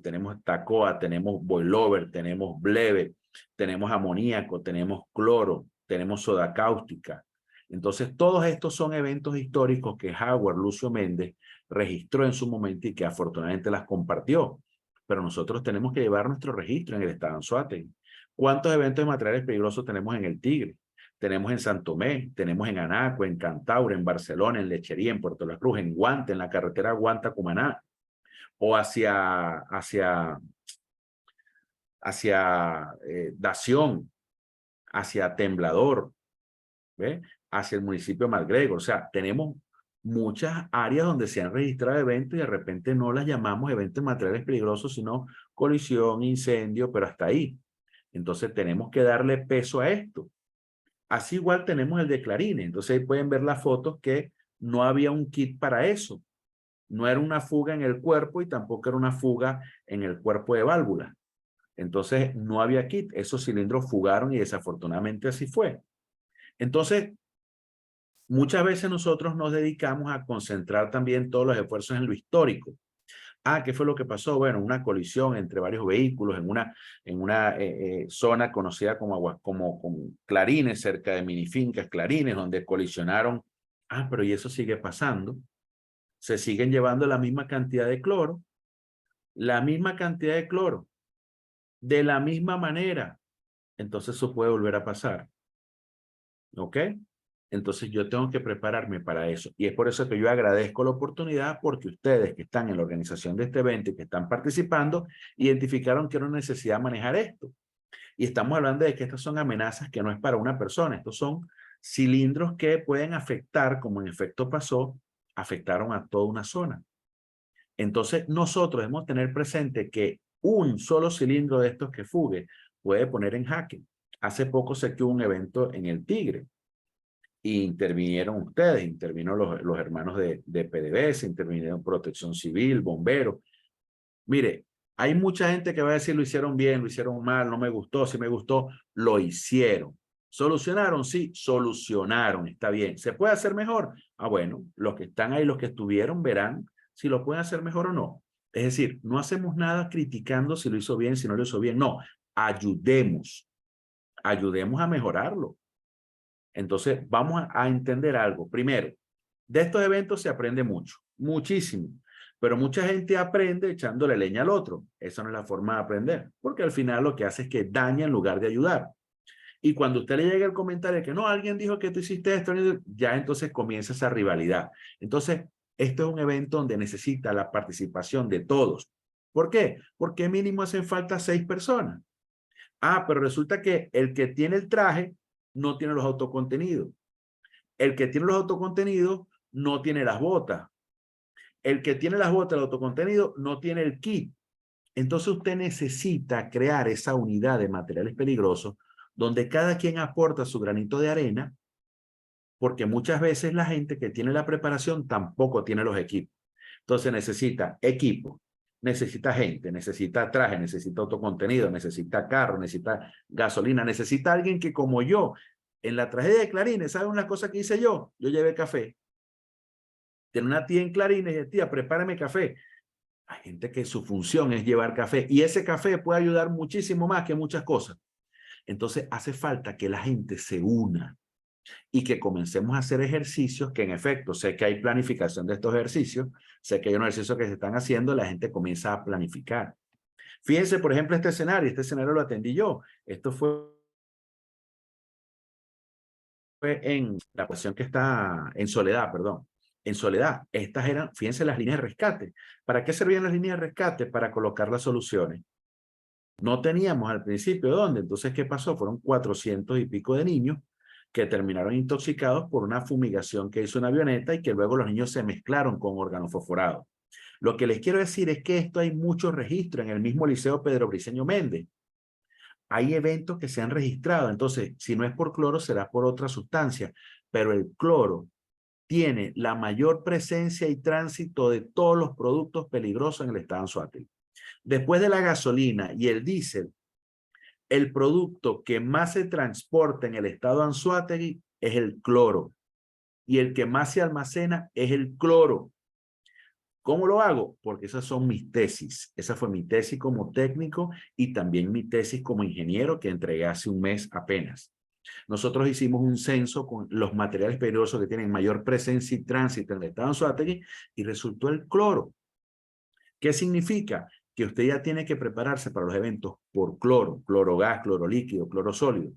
tenemos TACOA, tenemos boilover, tenemos bleve, tenemos amoníaco, tenemos cloro, tenemos soda cáustica. Entonces, todos estos son eventos históricos que Howard Lucio Méndez registró en su momento y que afortunadamente las compartió. Pero nosotros tenemos que llevar nuestro registro en el estado de Anzoátegui. ¿Cuántos eventos de materiales peligrosos tenemos en el Tigre? Tenemos en Santo Tomé, tenemos en Anaco, en Cantaure, en Barcelona, en Lechería, en Puerto La Cruz, en Guante, en la carretera Guanta-Cumaná, o hacia Dación, hacia Temblador, ¿ve? Hacia el municipio de Malgrego. O sea, tenemos muchas áreas donde se han registrado eventos y de repente no las llamamos eventos materiales peligrosos, sino colisión, incendio, pero hasta ahí. Entonces tenemos que darle peso a esto. Así igual tenemos el de clarines. Entonces ahí pueden ver las fotos que no había un kit para eso. No era una fuga en el cuerpo y tampoco era una fuga en el cuerpo de válvula. Entonces no había kit. Esos cilindros fugaron y desafortunadamente así fue. Entonces, muchas veces nosotros nos dedicamos a concentrar también todos los esfuerzos en lo histórico. ¿Qué fue lo que pasó? Bueno, una colisión entre varios vehículos en una zona conocida como Clarines, cerca de Minifincas Clarines, donde colisionaron. Pero y eso sigue pasando. Se siguen llevando la misma cantidad de cloro, de la misma manera. Entonces eso puede volver a pasar. ¿Ok? Entonces yo tengo que prepararme para eso. Y es por eso que yo agradezco la oportunidad, porque ustedes que están en la organización de este evento y que están participando, identificaron que era una necesidad manejar esto. Y estamos hablando de que estas son amenazas que no es para una persona. Estos son cilindros que pueden afectar, como en efecto pasó, afectaron a toda una zona. Entonces nosotros debemos tener presente que un solo cilindro de estos que fugue puede poner en jaque. Hace poco sé que hubo un evento en el Tigre y intervinieron ustedes, intervino los hermanos de PDVSA, intervinieron Protección Civil, bomberos. Mire, hay mucha gente que va a decir lo hicieron bien, lo hicieron mal, no me gustó, sí me gustó, lo hicieron. ¿Solucionaron? Sí, solucionaron, está bien. ¿Se puede hacer mejor? Ah, bueno, los que están ahí, los que estuvieron, verán si lo pueden hacer mejor o no. Es decir, no hacemos nada criticando si lo hizo bien, si no lo hizo bien. No, ayudemos, ayudemos a mejorarlo. Entonces, vamos a entender algo. Primero, de estos eventos se aprende mucho, muchísimo, pero mucha gente aprende echándole leña al otro. Esa no es la forma de aprender, porque al final lo que hace es que daña en lugar de ayudar. Y cuando usted le llega el comentario de que no, alguien dijo que tú hiciste esto, ya entonces comienza esa rivalidad. Entonces, esto es un evento donde necesita la participación de todos. ¿Por qué? Porque mínimo hacen falta 6 personas. Ah, pero resulta que el que tiene el traje no tiene los autocontenidos. El que tiene los autocontenidos no tiene las botas. El que tiene las botas, el autocontenido, no tiene el kit. Entonces usted necesita crear esa unidad de materiales peligrosos donde cada quien aporta su granito de arena, porque muchas veces la gente que tiene la preparación tampoco tiene los equipos. Entonces necesita equipo, necesita gente, necesita traje, necesita autocontenido, necesita carro, necesita gasolina, necesita alguien que como yo, en la tragedia de Clarines, ¿saben una cosa que hice yo? Yo llevé café. Tiene una tía en Clarines y dice, tía, prepárame café. Hay gente que su función es llevar café y ese café puede ayudar muchísimo más que muchas cosas. Entonces hace falta que la gente se una y que comencemos a hacer ejercicios que en efecto, sé que hay planificación de estos ejercicios, sé que hay unos ejercicios que se están haciendo, la gente comienza a planificar. Fíjense, por ejemplo, este escenario lo atendí yo. Esto fue en la cuestión que está en Soledad, perdón. En Soledad, estas eran, fíjense, las líneas de rescate. ¿Para qué servían las líneas de rescate? Para colocar las soluciones. No teníamos al principio dónde. Entonces, ¿qué pasó? Fueron 400 y pico de niños que terminaron intoxicados por una fumigación que hizo una avioneta y que luego los niños se mezclaron con organofosforados. Lo que les quiero decir es que esto hay mucho registro en el mismo Liceo Pedro Briceño Méndez. Hay eventos que se han registrado. Entonces, si no es por cloro, será por otra sustancia. Pero el cloro tiene la mayor presencia y tránsito de todos los productos peligrosos en el estado Anzoátegui. Después de la gasolina y el diésel, el producto que más se transporta en el estado Anzoátegui es el cloro. Y el que más se almacena es el cloro. ¿Cómo lo hago? Porque esas son mis tesis. Esa fue mi tesis como técnico y también mi tesis como ingeniero que entregué hace un mes apenas. Nosotros hicimos un censo con los materiales peligrosos que tienen mayor presencia y tránsito en el estado Anzoátegui y resultó el cloro. ¿Qué significa? Que usted ya tiene que prepararse para los eventos por cloro, cloro gas, cloro líquido, cloro sólido.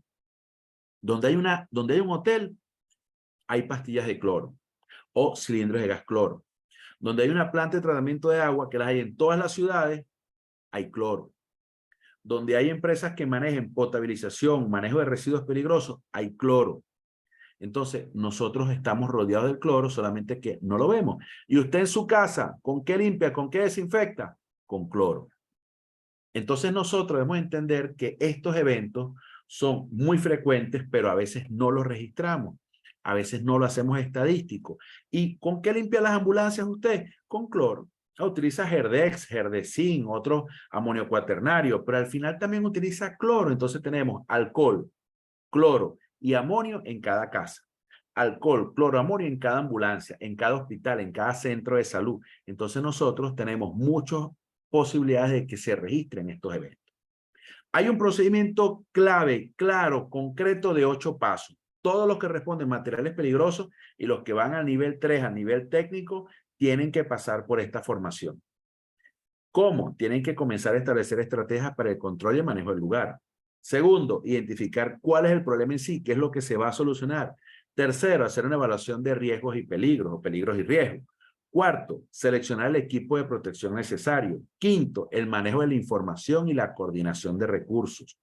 Donde hay un hotel, hay pastillas de cloro o cilindros de gas cloro. Donde hay una planta de tratamiento de agua, que las hay en todas las ciudades, hay cloro. Donde hay empresas que manejen potabilización, manejo de residuos peligrosos, hay cloro. Entonces, nosotros estamos rodeados del cloro, solamente que no lo vemos. Y usted en su casa, ¿con qué limpia? ¿Con qué desinfecta? Con cloro. Entonces, nosotros debemos entender que estos eventos son muy frecuentes, pero a veces no los registramos. A veces no lo hacemos estadístico. ¿Y con qué limpia las ambulancias usted? Con cloro. Utiliza Herdex, Herdecin, otro amonio cuaternario, pero al final también utiliza cloro. Entonces tenemos alcohol, cloro y amonio en cada casa. Alcohol, cloro, amonio en cada ambulancia, en cada hospital, en cada centro de salud. Entonces nosotros tenemos muchas posibilidades de que se registren estos eventos. Hay un procedimiento clave, claro, concreto de 8 pasos. Todos los que responden materiales peligrosos y los que van al nivel 3, al nivel técnico, tienen que pasar por esta formación. ¿Cómo? Tienen que comenzar a establecer estrategias para el control y el manejo del lugar. Segundo, identificar cuál es el problema en sí, qué es lo que se va a solucionar. Tercero, hacer una evaluación de riesgos y peligros, o peligros y riesgos. Cuarto, seleccionar el equipo de protección necesario. Quinto, el manejo de la información y la coordinación de recursos.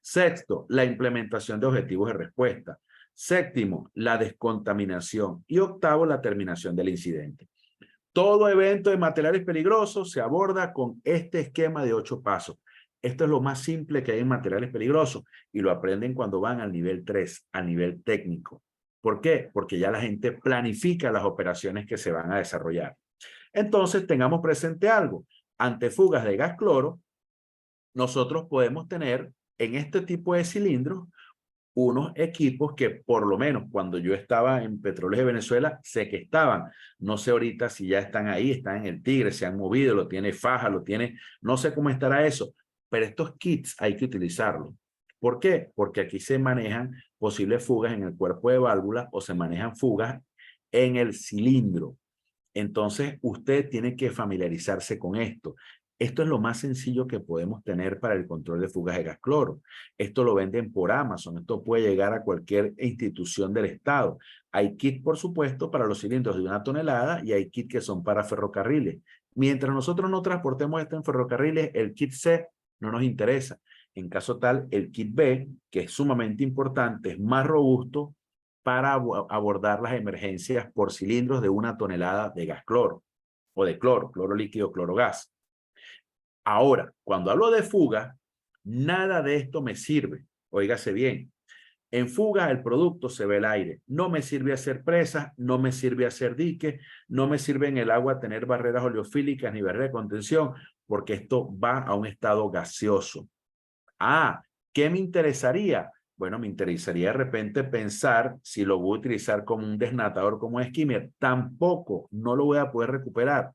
Sexto, la implementación de objetivos de respuesta. Séptimo, la descontaminación. Y octavo, la terminación del incidente. Todo evento de materiales peligrosos se aborda con este esquema de 8 pasos. Esto es lo más simple que hay en materiales peligrosos y lo aprenden cuando van al nivel 3, al nivel técnico. ¿Por qué? Porque ya la gente planifica las operaciones que se van a desarrollar. Entonces, tengamos presente algo. Ante fugas de gas cloro, nosotros podemos tener en este tipo de cilindros unos equipos que por lo menos cuando yo estaba en Petróleos de Venezuela, sé que estaban. No sé ahorita si ya están ahí, están en el Tigre, se han movido, lo tiene Faja, lo tiene, no sé cómo estará eso, pero estos kits hay que utilizarlos. ¿Por qué? Porque aquí se manejan posibles fugas en el cuerpo de válvula o se manejan fugas en el cilindro. Entonces, usted tiene que familiarizarse con esto. Esto es lo más sencillo que podemos tener para el control de fugas de gas cloro. Esto lo venden por Amazon. Esto puede llegar a cualquier institución del Estado. Hay kits, por supuesto, para los cilindros de 1 tonelada y hay kits que son para ferrocarriles. Mientras nosotros no transportemos esto en ferrocarriles, el kit C no nos interesa. En caso tal, el kit B, que es sumamente importante, es más robusto para abordar las emergencias por cilindros de 1 tonelada de gas cloro o de cloro, cloro líquido, cloro gas. Ahora, cuando hablo de fuga, nada de esto me sirve. Óigase bien. En fuga el producto se ve el aire. No me sirve hacer presas, no me sirve hacer diques, no me sirve en el agua tener barreras oleofílicas ni barreras de contención, porque esto va a un estado gaseoso. Ah, ¿qué me interesaría? Bueno, me interesaría de repente pensar si lo voy a utilizar como un desnatador, como un skimmer. Tampoco, no lo voy a poder recuperar.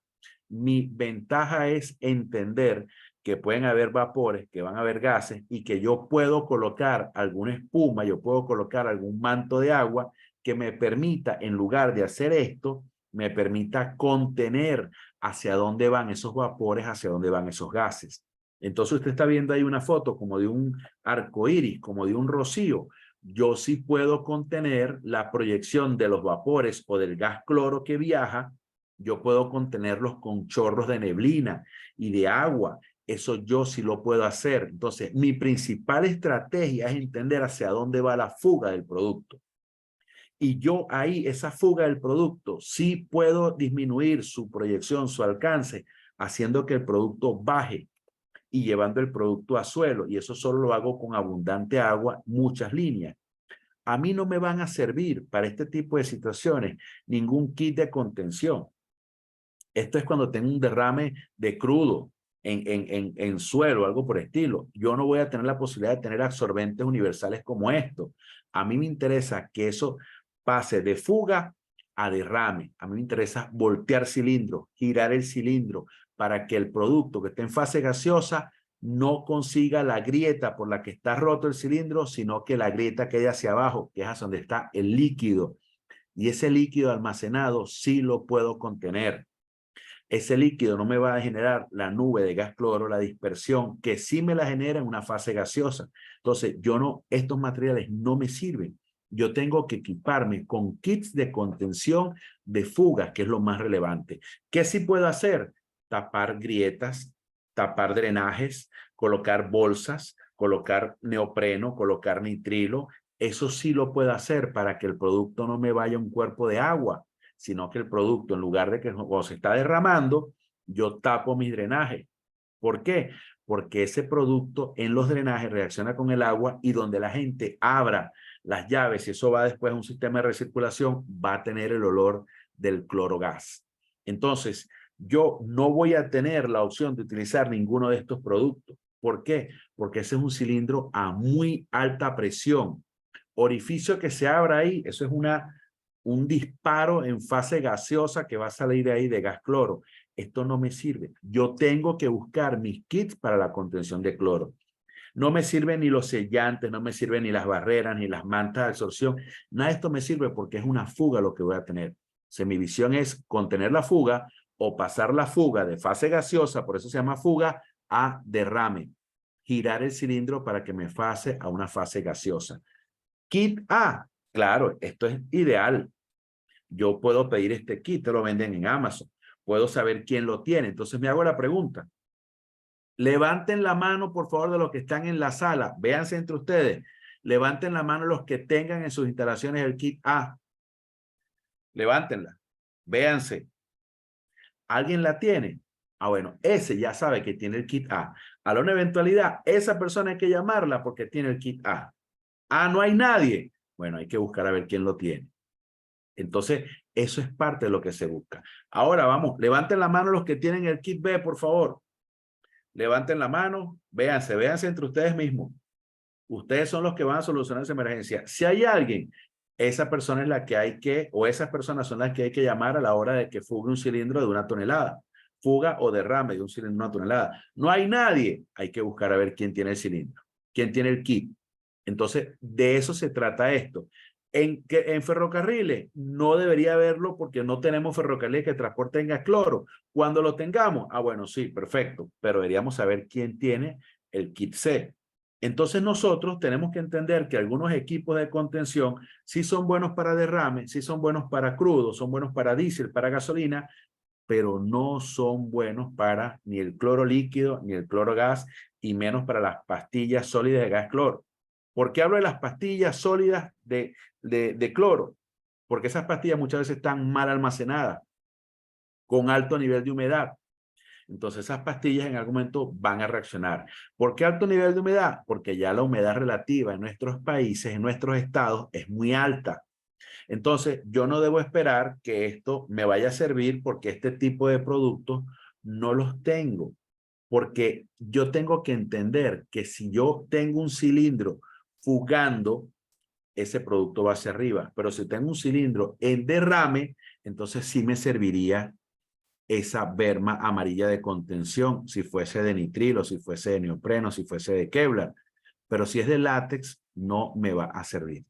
Mi ventaja es entender que pueden haber vapores, que van a haber gases y que yo puedo colocar alguna espuma, yo puedo colocar algún manto de agua que me permita, en lugar de hacer esto, me permita contener hacia dónde van esos vapores, hacia dónde van esos gases. Entonces usted está viendo ahí una foto como de un arco iris, como de un rocío. Yo sí puedo contener la proyección de los vapores o del gas cloro que viaja. Yo puedo contenerlos con chorros de neblina y de agua. Eso yo sí lo puedo hacer. Entonces, mi principal estrategia es entender hacia dónde va la fuga del producto. Y yo ahí, esa fuga del producto, sí puedo disminuir su proyección, su alcance, haciendo que el producto baje y llevando el producto a suelo. Y eso solo lo hago con abundante agua, muchas líneas. A mí no me van a servir para este tipo de situaciones ningún kit de contención. Esto es cuando tengo un derrame de crudo en suelo, algo por estilo. Yo no voy a tener la posibilidad de tener absorbentes universales como esto. A mí me interesa que eso pase de fuga a derrame. A mí me interesa voltear cilindro, girar el cilindro para que el producto que esté en fase gaseosa no consiga la grieta por la que está roto el cilindro, sino que la grieta quede hacia abajo, que es hacia donde está el líquido. Y ese líquido almacenado sí lo puedo contener. Ese líquido no me va a generar la nube de gas cloro, la dispersión, que sí me la genera en una fase gaseosa. Entonces, estos materiales no me sirven. Yo tengo que equiparme con kits de contención de fugas, que es lo más relevante. ¿Qué sí puedo hacer? Tapar grietas, tapar drenajes, colocar bolsas, colocar neopreno, colocar nitrilo. Eso sí lo puedo hacer para que el producto no me vaya a un cuerpo de agua, sino que el producto, en lugar de que cuando se está derramando, yo tapo mis drenajes. ¿Por qué? Porque ese producto en los drenajes reacciona con el agua y donde la gente abra las llaves y eso va después a un sistema de recirculación, va a tener el olor del clorogas. Entonces, yo no voy a tener la opción de utilizar ninguno de estos productos. ¿Por qué? Porque ese es un cilindro a muy alta presión. Orificio que se abra ahí, eso es un disparo en fase gaseosa que va a salir de ahí de gas cloro. Esto no me sirve. Yo tengo que buscar mis kits para la contención de cloro. No me sirven ni los sellantes, no me sirven ni las barreras, ni las mantas de absorción. Nada de esto me sirve porque es una fuga lo que voy a tener. O sea, mi visión es contener la fuga o pasar la fuga de fase gaseosa, por eso se llama fuga, a derrame. girar el cilindro para que me pase a una fase gaseosa. Kit A, claro, esto es ideal. Yo puedo pedir este kit, te lo venden en Amazon. Puedo saber quién lo tiene. Entonces me hago la pregunta. Levanten la mano, por favor, de los que están en la sala. Véanse entre ustedes. Levanten la mano los que tengan en sus instalaciones el kit A. Levántenla. Véanse. ¿Alguien la tiene? Ah, bueno, ese ya sabe que tiene el kit A. A una eventualidad, esa persona hay que llamarla porque tiene el kit A. Ah, no hay nadie. Bueno, hay que buscar a ver quién lo tiene. Entonces, eso es parte de lo que se busca. Ahora, vamos, levanten la mano los que tienen el kit B, por favor. Levanten la mano, véanse entre ustedes mismos. Ustedes son los que van a solucionar esa emergencia. Si hay alguien, esa persona es la que hay que, o esas personas son las que hay que llamar a la hora de que fugue un cilindro de 1 tonelada. Fuga o derrame de un cilindro de 1 tonelada. No hay nadie, hay que buscar a ver quién tiene el cilindro, quién tiene el kit. Entonces, de eso se trata esto. En ferrocarriles no debería haberlo porque no tenemos ferrocarriles que transporten gas cloro. Cuando lo tengamos, ah, bueno, sí, perfecto, pero deberíamos saber quién tiene el kit C. Entonces nosotros tenemos que entender que algunos equipos de contención sí son buenos para derrame, sí son buenos para crudo, son buenos para diésel, para gasolina, pero no son buenos para ni el cloro líquido, ni el cloro gas, y menos para las pastillas sólidas de gas cloro. ¿Por qué hablo de las pastillas sólidas de cloro? Porque esas pastillas muchas veces están mal almacenadas, con alto nivel de humedad. Entonces esas pastillas en algún momento van a reaccionar. ¿Por qué alto nivel de humedad? Porque ya la humedad relativa en nuestros países, en nuestros estados, es muy alta. Entonces yo no debo esperar que esto me vaya a servir porque este tipo de productos no los tengo. Porque yo tengo que entender que si yo tengo un cilindro fugando, ese producto va hacia arriba. Pero si tengo un cilindro en derrame, entonces sí me serviría esa berma amarilla de contención, si fuese de nitrilo, si fuese de neopreno, si fuese de Kevlar. Pero si es de látex, no me va a servir.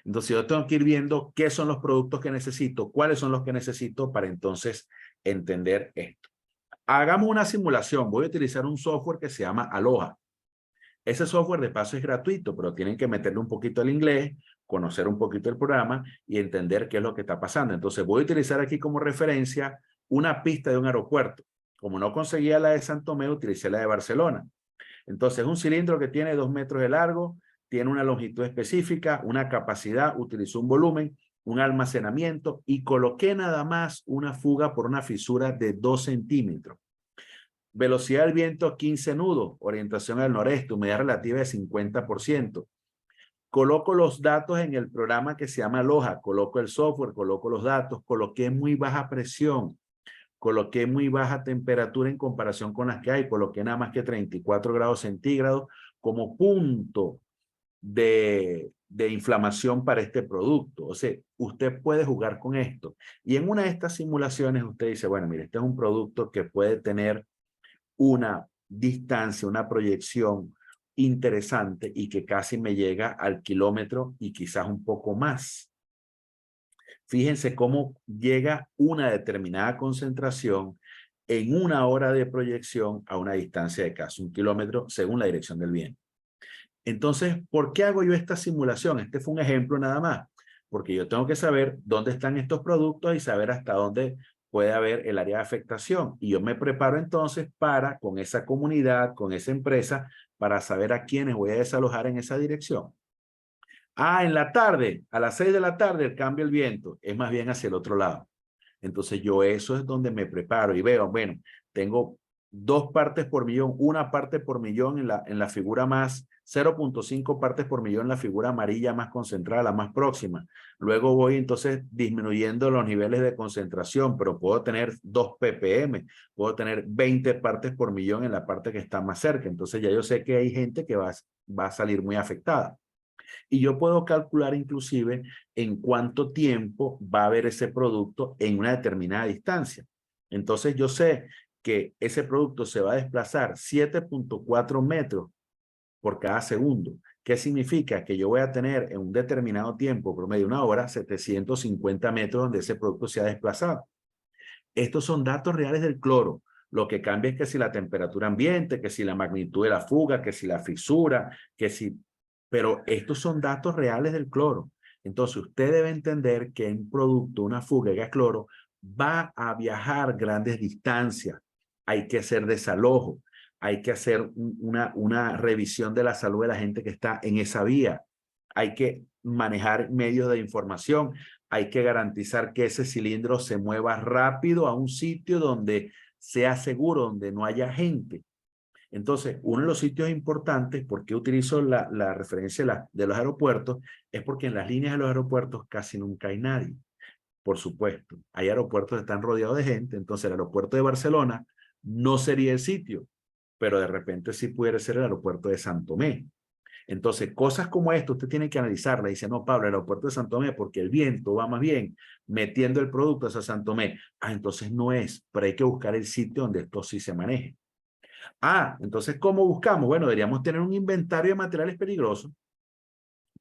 Entonces yo tengo que ir viendo qué son los productos que necesito, cuáles son los que necesito para entonces entender esto. Hagamos una simulación. Voy a utilizar un software que se llama Aloha. Ese software de paso es gratuito, pero tienen que meterle un poquito al inglés, conocer un poquito el programa y entender qué es lo que está pasando. Entonces voy a utilizar aquí como referencia una pista de un aeropuerto. Como no conseguía la de San Tomé, utilicé la de Barcelona. Entonces un cilindro que tiene 2 metros de largo, tiene una longitud específica, una capacidad, utilizó un volumen, un almacenamiento y coloqué nada más una fuga por una fisura de 2 centímetros. Velocidad del viento 15 nudos, orientación al noreste, humedad relativa de 50%. Coloco los datos en el programa que se llama Aloha, coloco el software, coloco los datos, coloqué muy baja presión, coloqué muy baja temperatura en comparación con las que hay, coloqué nada más que 34 grados centígrados como punto de inflamación para este producto. O sea, usted puede jugar con esto. Y en una de estas simulaciones usted dice, bueno, mire, este es un producto que puede tener una distancia, una proyección interesante y que casi me llega al kilómetro y quizás un poco más. Fíjense cómo llega una determinada concentración en 1 hora de proyección a una distancia de casi 1 kilómetro según la dirección del viento. Entonces, ¿por qué hago yo esta simulación? Este fue un ejemplo nada más, porque yo tengo que saber dónde están estos productos y saber hasta dónde puede haber el área de afectación. Y yo me preparo entonces para, con esa comunidad, con esa empresa, para saber a quiénes voy a desalojar en esa dirección. Ah, en la tarde, a las 6 de la tarde, cambia el viento, es más bien hacia el otro lado. Entonces yo eso es donde me preparo y veo, bueno, tengo 2 partes por millón, 1 parte por millón en la figura más, 0.5 partes por millón en la figura amarilla más concentrada, la más próxima. Luego voy entonces disminuyendo los niveles de concentración, pero puedo tener 2 ppm, puedo tener 20 partes por millón en la parte que está más cerca. Entonces ya yo sé que hay gente que va a salir muy afectada. Y yo puedo calcular inclusive en cuánto tiempo va a haber ese producto en una determinada distancia. Entonces yo sé que ese producto se va a desplazar 7.4 metros por cada segundo. ¿Qué significa? Que yo voy a tener en un determinado tiempo, promedio 1 hora, 750 metros donde ese producto se ha desplazado. Estos son datos reales del cloro. Lo que cambia es que si la temperatura ambiente, que si la magnitud de la fuga, que si la fisura, que si... Pero estos son datos reales del cloro. Entonces, usted debe entender que un producto, una fuga de gas cloro, va a viajar grandes distancias. Hay que hacer desalojo. Hay que hacer una revisión de la salud de la gente que está en esa vía. Hay que manejar medios de información. Hay que garantizar que ese cilindro se mueva rápido a un sitio donde sea seguro, donde no haya gente. Entonces, uno de los sitios importantes, porque utilizo la referencia de los aeropuertos, es porque en las líneas de los aeropuertos casi nunca hay nadie. Por supuesto, hay aeropuertos que están rodeados de gente, entonces el aeropuerto de Barcelona no sería el sitio, pero de repente sí pudiera ser el aeropuerto de San Tomé. Entonces, cosas como esto usted tiene que analizarla. Dice, no, Pablo, el aeropuerto de San Tomé, porque el viento va más bien metiendo el producto hacia San Tomé. Ah, entonces no es, pero hay que buscar el sitio donde esto sí se maneje. Ah, entonces, ¿cómo buscamos? Bueno, deberíamos tener un inventario de materiales peligrosos.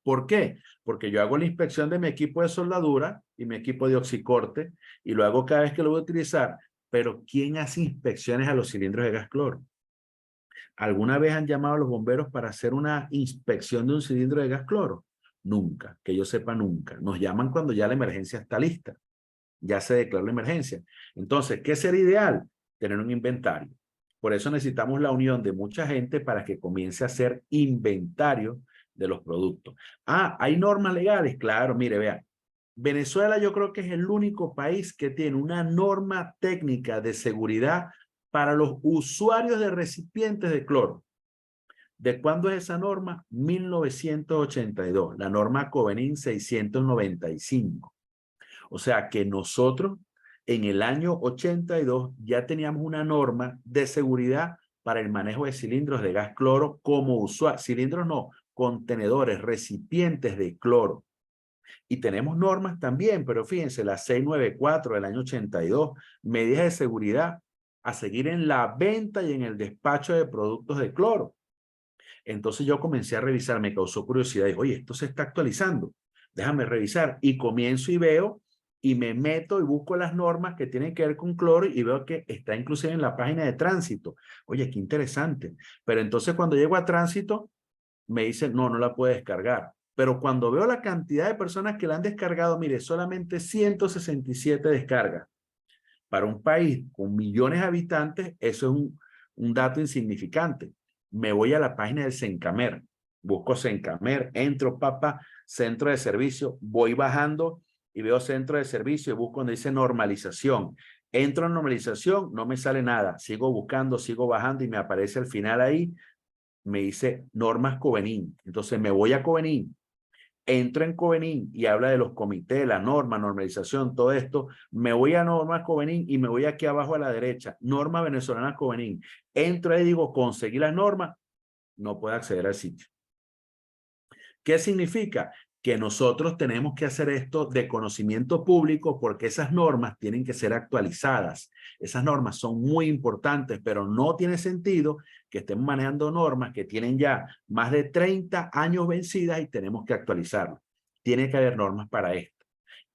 ¿Por qué? Porque yo hago la inspección de mi equipo de soldadura y mi equipo de oxicorte y lo hago cada vez que lo voy a utilizar. Pero ¿quién hace inspecciones a los cilindros de gas cloro? ¿Alguna vez han llamado a los bomberos para hacer una inspección de un cilindro de gas cloro? Nunca, que yo sepa nunca. Nos llaman cuando ya la emergencia está lista. Ya se declaró la emergencia. Entonces, ¿qué sería ideal? Tener un inventario. Por eso necesitamos la unión de mucha gente para que comience a hacer inventario de los productos. Ah, ¿hay normas legales? Claro, mire, vean. Venezuela yo creo que es el único país que tiene una norma técnica de seguridad para los usuarios de recipientes de cloro. ¿De cuándo es esa norma? 1982, la norma Covenin 695. O sea que nosotros en el año 82 ya teníamos una norma de seguridad para el manejo de cilindros de gas cloro como usuario. Cilindros no, contenedores, recipientes de cloro. Y tenemos normas también, pero fíjense, la 694 del año 82, medidas de seguridad a seguir en la venta y en el despacho de productos de cloro. Entonces yo comencé a revisar, me causó curiosidad, dije, oye, esto se está actualizando, déjame revisar. Y comienzo y veo, y me meto y busco las normas que tienen que ver con cloro y veo que está inclusive en la página de tránsito. Oye, qué interesante. Pero entonces cuando llego a tránsito, me dicen, no, no la puede descargar. Pero cuando veo la cantidad de personas que la han descargado, mire, solamente 167 descargas. Para un país con millones de habitantes, eso es un dato insignificante. Me voy a la página del Sencamer, busco Sencamer, entro, centro de servicio, voy bajando y veo centro de servicio y busco donde dice normalización. Entro en normalización, no me sale nada. Sigo buscando, sigo bajando y me aparece al final ahí, me dice normas Covenin. Entonces me voy a Covenin. Entro en Covenin y habla de los comités, la norma, normalización, todo esto. Me voy a norma Covenin y me voy aquí abajo a la derecha, norma venezolana Covenin. Entro y digo, conseguí las normas, no puedo acceder al sitio. ¿Qué significa? Que nosotros tenemos que hacer esto de conocimiento público porque esas normas tienen que ser actualizadas. Esas normas son muy importantes, pero no tiene sentido que estemos manejando normas que tienen ya más de 30 años vencidas y tenemos que actualizarlas. Tiene que haber normas para esto.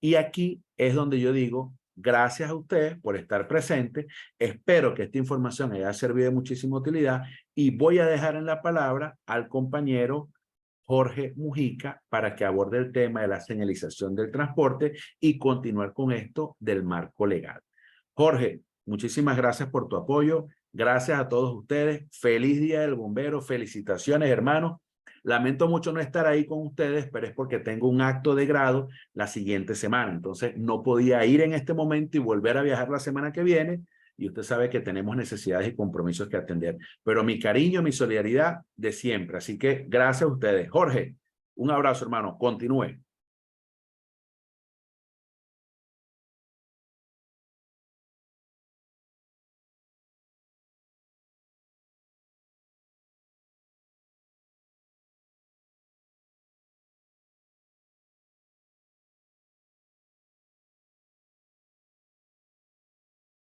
Y aquí es donde yo digo, gracias a ustedes por estar presentes. Espero que esta información haya servido de muchísima utilidad y voy a dejar en la palabra al compañero Jorge Mujica para que aborde el tema de la señalización del transporte y continuar con esto del marco legal. Jorge, muchísimas gracias por tu apoyo. Gracias a todos ustedes. Feliz Día del Bombero. Felicitaciones, hermanos. Lamento mucho no estar ahí con ustedes, pero es porque tengo un acto de grado la siguiente semana. Entonces, no podía ir en este momento y volver a viajar la semana que viene. Y usted sabe que tenemos necesidades y compromisos que atender. Pero mi cariño, mi solidaridad de siempre. Así que gracias a ustedes. Jorge, un abrazo, hermano. Continúe.